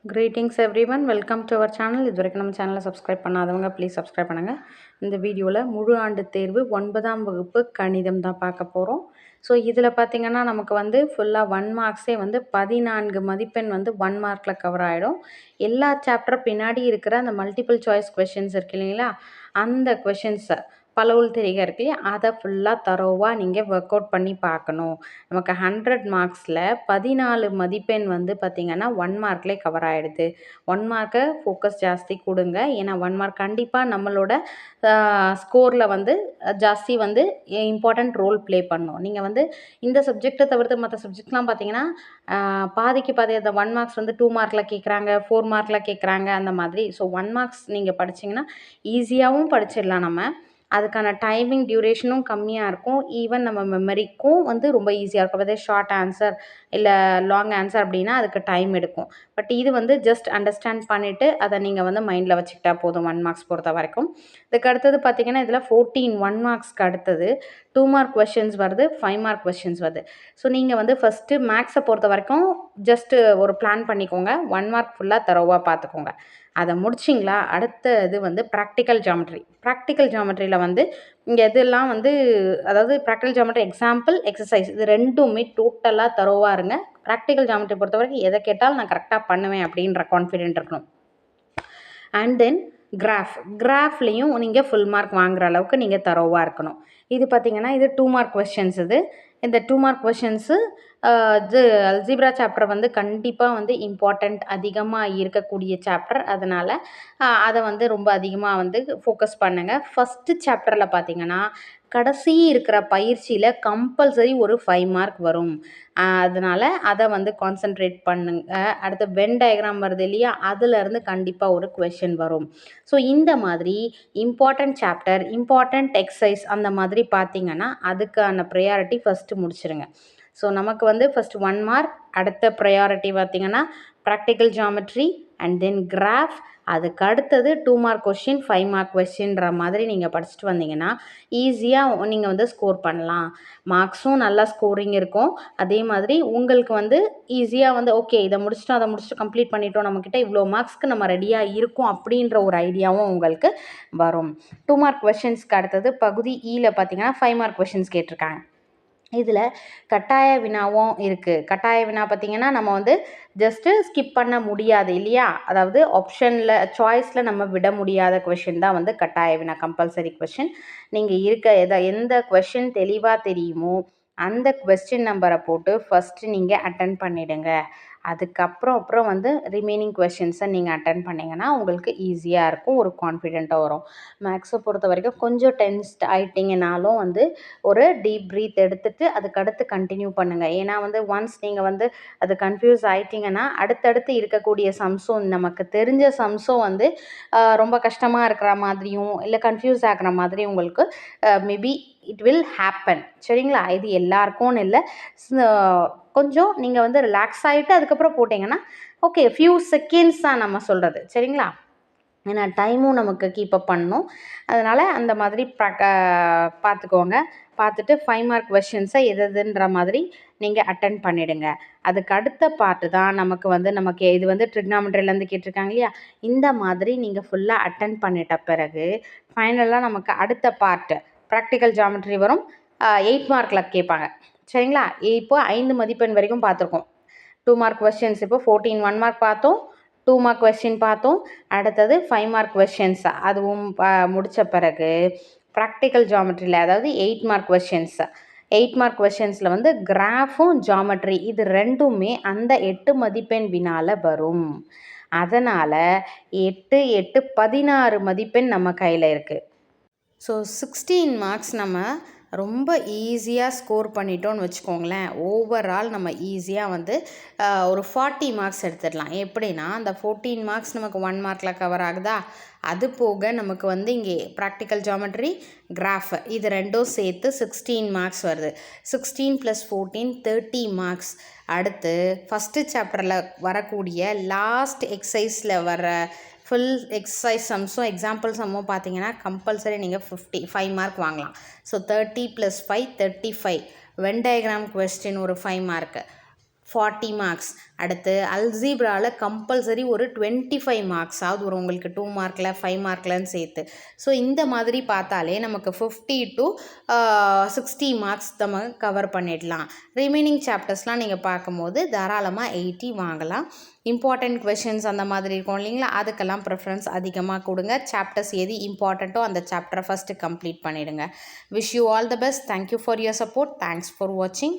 Greetings everyone, welcome to our channel. இதுவரைக்கும் நம்ம சேனலை சப்ஸ்கிரைப் பண்ணாதவங்க ப்ளீஸ் சப்ஸ்கிரைப் பண்ணுங்கள். இந்த வீடியோவில் முழு ஆண்டு தேர்வு 9ஆம் வகுப்பு கணிதம் தான் பார்க்க போகிறோம். ஸோ இதில் பார்த்திங்கன்னா நமக்கு வந்து ஃபுல்லாக 1 மார்க்ஸே வந்து 14 மதிப்பெண் வந்து 1 மார்க்கில் கவர் ஆகிடும். எல்லா சாப்டர் பின்னாடி இருக்கிற அந்த மல்டிபிள் சாய்ஸ் கொஷின்ஸ் இருக்கு இல்லைங்களா, அந்த கொஷின்ஸை பலவுள் தெரிக இருக்கு இல்லையா, அதை ஃபுல்லாக தரோவாக நீங்கள் ஒர்க் அவுட் பண்ணி பார்க்கணும். நமக்கு 100 மார்க்ஸில் 14 மதிப்பெண் வந்து பார்த்திங்கன்னா 1 மார்க்லேயே கவர் ஆகிடுது. 1 மார்க்கை ஃபோக்கஸ் ஜாஸ்தி கொடுங்க. ஏன்னா 1 மார்க் கண்டிப்பாக நம்மளோட ஸ்கோரில் வந்து ஜாஸ்தி வந்து இம்பார்ட்டண்ட் ரோல் ப்ளே பண்ணணும். நீங்கள் வந்து இந்த சப்ஜெக்டை தவிர்த்து மற்ற சப்ஜெக்ட்லாம் பார்த்தீங்கன்னா பாதிக்கு பாதி அந்த 1 மார்க்ஸ் வந்து 2 மார்க்கில் கேட்குறாங்க, 4 மார்க்கில் கேட்குறாங்க அந்த மாதிரி. ஸோ 1 மார்க்ஸ் நீங்கள் படிச்சிங்கன்னா ஈஸியாகவும் படிச்சிடலாம். நம்ம அதுக்கான டைமிங் டியூரேஷனும் கம்மியாக இருக்கும். ஈவன் நம்ம மெமரிக்கும் வந்து ரொம்ப ஈஸியாக இருக்கும். அதே ஷார்ட் ஆன்சர் இல்லை லாங் ஆன்சர் அப்படின்னா அதுக்கு டைம் எடுக்கும். பட் இது வந்து ஜஸ்ட் அண்டர்ஸ்டாண்ட் பண்ணிவிட்டு அதை நீங்கள் வந்து மைண்டில் வச்சுக்கிட்டா போதும் 1 மார்க்ஸ் பொறுத்த வரைக்கும். இதுக்கு அடுத்தது பார்த்திங்கன்னா இதில் 14 1 மார்க்ஸ்க்கு அடுத்தது 2 மார்க் கொஷின்ஸ் வருது, 5 மார்க் கொஷின்ஸ் வருது. ஸோ நீங்கள் வந்து ஃபஸ்ட்டு மேக்ஸை பொறுத்த வரைக்கும் ஜஸ்ட்டு ஒரு பிளான் பண்ணிக்கோங்க. 1 மார்க் ஃபுல்லாக தரோவாக பார்த்துக்கோங்க. அதை முடிச்சிங்களா, அடுத்த இது வந்து ப்ராக்டிக்கல் ஜாமெட்ரி. ப்ராக்டிக்கல் ஜாமெட்ரியில் வந்து இங்கே எதெல்லாம் வந்து அதாவது ப்ராக்டிக்கல் ஜாமெட்ரி எக்ஸாம்பிள், எக்ஸசைஸ் இது ரெண்டுமே டோட்டலாக தரோவாக இருங்க. ப்ராக்டிக்கல் ஜாமெட்ரி பொறுத்த வரைக்கும் எதை கேட்டாலும் நான் கரெக்டாக பண்ணுவேன் அப்படின்ற கான்ஃபிடென்ட் இருக்கணும். அண்ட் தென் கிராஃப்லேயும் நீங்கள் ஃபுல் மார்க் வாங்குகிற அளவுக்கு நீங்கள் தரோவாக இருக்கணும். இது பார்த்திங்கன்னா இது 2 மார்க் கொஷின்ஸ். இந்த 2 மார்க் கொஷின்ஸு இது அல்ஜிப்ரா சாப்டர் வந்து கண்டிப்பாக வந்து இம்பார்ட்டண்ட் அதிகமாக இருக்கக்கூடிய சாப்டர். அதனால் அதை வந்து ரொம்ப அதிகமாக வந்து ஃபோக்கஸ் பண்ணுங்கள். ஃபஸ்ட்டு சாப்டரில் பார்த்திங்கன்னா கடைசி இருக்கிற பயிற்சியில் கம்பல்சரி ஒரு 5 மார்க் வரும். அதனால் அதை வந்து கான்சன்ட்ரேட் பண்ணுங்க. அடுத்து வென் டயக்ராம் வருது இல்லையா, அதிலேருந்து கண்டிப்பாக ஒரு கொஷின் வரும். ஸோ இந்த மாதிரி இம்பார்ட்டண்ட் சாப்டர், இம்பார்ட்டண்ட் எக்ஸசைஸ் அந்த மாதிரி பார்த்திங்கன்னா அதுக்கான ப்ரையாரிட்டி ஃபஸ்ட்டு முடிச்சிருங்க. ஸோ நமக்கு வந்து ஃபஸ்ட்டு 1 மார்க், அடுத்த ப்ரையாரிட்டி பார்த்திங்கன்னா practical geometry and then graph. அதுக்கு அடுத்தது 2 மார்க் கொஷின், 5 மார்க் கொஷின்ற மாதிரி நீங்கள் படிச்சுட்டு வந்தீங்கன்னா ஈஸியாக நீங்கள் வந்து ஸ்கோர் பண்ணலாம். மார்க்ஸும் நல்லா ஸ்கோரிங் இருக்கும். அதே மாதிரி உங்களுக்கு வந்து ஈஸியாக வந்து ஓகே இதை முடிச்சிட்டோம், அதை முடிச்சுட்டு கம்ப்ளீட் பண்ணிட்டோம், நம்மக்கிட்ட இவ்வளோ மார்க்ஸ்க்கு நம்ம ரெடியாக இருக்கும் அப்படின்ற ஒரு ஐடியாவும் உங்களுக்கு வரும். 2 மார்க் கொஷின்ஸ்க்கு அடுத்தது பகுதி ஈயில் பார்த்திங்கன்னா 5 மார்க் கொஷின்ஸ் கேட்டிருக்காங்க. இதில் கட்டாய வினாவும் இருக்குது. கட்டாய வினா பார்த்திங்கன்னா நம்ம வந்து ஜஸ்ட்டு ஸ்கிப் பண்ண முடியாது இல்லையா, அதாவது ஆப்ஷனில் சாய்ஸில் நம்ம விட முடியாத கொஷின் தான் வந்து கட்டாய வினா, கம்பல்சரி கொஷின். நீங்கள் எந்த கொஷின் தெளிவாக தெரியுமோ அந்த கொஸ்டின் நம்பரை போட்டு ஃபஸ்ட்டு நீங்கள் அட்டன் பண்ணிவிடுங்க. அப்புறம் வந்து ரிமைனிங் கொஷின்ஸை நீங்கள் அட்டன் பண்ணிங்கன்னா உங்களுக்கு ஈஸியாக இருக்கும், ஒரு கான்ஃபிடென்ட்டாக வரும். மேக்ஸை பொறுத்த வரைக்கும் கொஞ்சம் டென்ஸ்ட் ஆகிட்டிங்கனாலும் வந்து ஒரு டீப் ப்ரீத் எடுத்துகிட்டு அதுக்கடுத்து கண்டினியூ பண்ணுங்கள். ஏன்னா வந்து ஒன்ஸ் நீங்கள் வந்து அது கன்ஃபியூஸ் ஆகிட்டிங்கன்னா அடுத்தடுத்து இருக்கக்கூடிய சம்ஸும் நமக்கு தெரிஞ்ச சம்ஸும் வந்து ரொம்ப கஷ்டமாக இருக்கிற மாதிரியும் இல்லை கன்ஃபியூஸ் ஆகிற மாதிரியும் உங்களுக்கு மேபி இட் வில் ஹேப்பன். சரிங்களா, இது எல்லாருக்கும்னு இல்லை, கொஞ்சம் நீங்கள் வந்து ரிலாக்ஸ் ஆகிட்டு அதுக்கப்புறம் போட்டிங்கன்னா ஓகே ஃபியூ செகண்ட்ஸ் தான் நம்ம சொல்கிறது. சரிங்களா, ஏன்னா டைமும் நமக்கு கீப்பப் பண்ணணும். அதனால் அந்த மாதிரி பார்த்துக்கோங்க. பார்த்துட்டு 5 மார்க் கொஷின்ஸை எதுன்ற மாதிரி நீங்கள் அட்டன் பண்ணிவிடுங்க. அதுக்கு அடுத்த பார்ட்டு தான் நமக்கு இது வந்து ட்ரிக்னாமெட்ரிலேருந்து கேட்டிருக்காங்க இல்லையா, இந்த மாதிரி நீங்கள் ஃபுல்லாக அட்டன் பண்ணிட்ட பிறகு ஃபைனலாக நமக்கு அடுத்த பார்ட்டு ப்ராக்டிக்கல் ஜாமெட்ரி வரும். 8 மார்க்கில் கேட்பாங்க. சரிங்களா, இப்போ 5 மதிப்பெண் வரைக்கும் பார்த்துருக்கோம். 2 மார்க் கொஷின்ஸ் இப்போ 14 1 மார்க் பார்த்தோம், 2 மார்க் கொஷின் பார்த்தோம். அடுத்தது 5 மார்க் கொஷின்ஸ் அதுவும் முடித்த பிறகு ப்ராக்டிக்கல் ஜாமெட்ரியில் அதாவது 8 மார்க் கொஷின்ஸ். 8 மார்க் கொஷின்ஸில் வந்து கிராஃபும் ஜாமெட்ரி இது ரெண்டுமே அந்த 8 மதிப்பெண் வினால வரும். அதனால் 8 8 16 மதிப்பெண் நம்ம கையில் இருக்குது. ஸோ 16 மார்க்ஸ் நம்ம ரொம்ப ஈஸியாக ஸ்கோர் பண்ணிட்டோன்னு வச்சுக்கோங்களேன். ஓவரால் நம்ம ஈஸியாக வந்து ஒரு 40 மார்க்ஸ் எடுத்துடலாம். எப்படின்னா அந்த 14 மார்க்ஸ் நமக்கு 1 மார்க்கில் கவர் ஆகுதா, அது போக நமக்கு வந்து இங்கே ப்ராக்டிக்கல் ஜாமெட்ரி, கிராஃப் இது ரெண்டும் சேர்த்து 16 மார்க்ஸ் வருது. 16 + 14 30 மார்க்ஸ். அடுத்து ஃபஸ்ட்டு சாப்டரில் வரக்கூடிய லாஸ்ட் எக்ஸசைஸில் வர ஃபுல் எக்ஸசைஸ் சம்ஸும் எக்ஸாம்பிள் சம்மும் பார்த்தீங்கன்னா கம்பல்சரி நீங்கள் 5 மார்க் வாங்கலாம். ஸோ 30 + 5 35. வென் டயக்ராம் கொஸ்டின் ஒரு 5 மார்க்கு, 40 மார்க்ஸ். அடுத்து அல்ஜீப்ராவில் கம்பல்சரி ஒரு 25 மார்க்ஸ் ஆகுது வரும் உங்களுக்கு 2 மார்க்கில் 5 மார்க்லன்னு சேர்த்து. ஸோ இந்த மாதிரி பார்த்தாலே நமக்கு 50 to 60 மார்க்ஸ் நம்ம கவர் பண்ணிடலாம். ரிமைனிங் சாப்டர்ஸ்லாம் நீங்கள் பார்க்கும்போது தாராளமாக 80 வாங்கலாம். இம்பார்ட்டண்ட் கொஷின்ஸ் அந்த மாதிரி இருக்கும் இல்லைங்களா, அதுக்கெல்லாம் ப்ரிஃபரன்ஸ் அதிகமாக கொடுங்க. சாப்டர்ஸ் எது இம்பார்ட்டண்ட்டோ அந்த சாப்டரை ஃபஸ்ட்டு கம்ப்ளீட் பண்ணிவிடுங்க. Wish you all the best. Thank you for your support. Thanks for வாட்சிங்.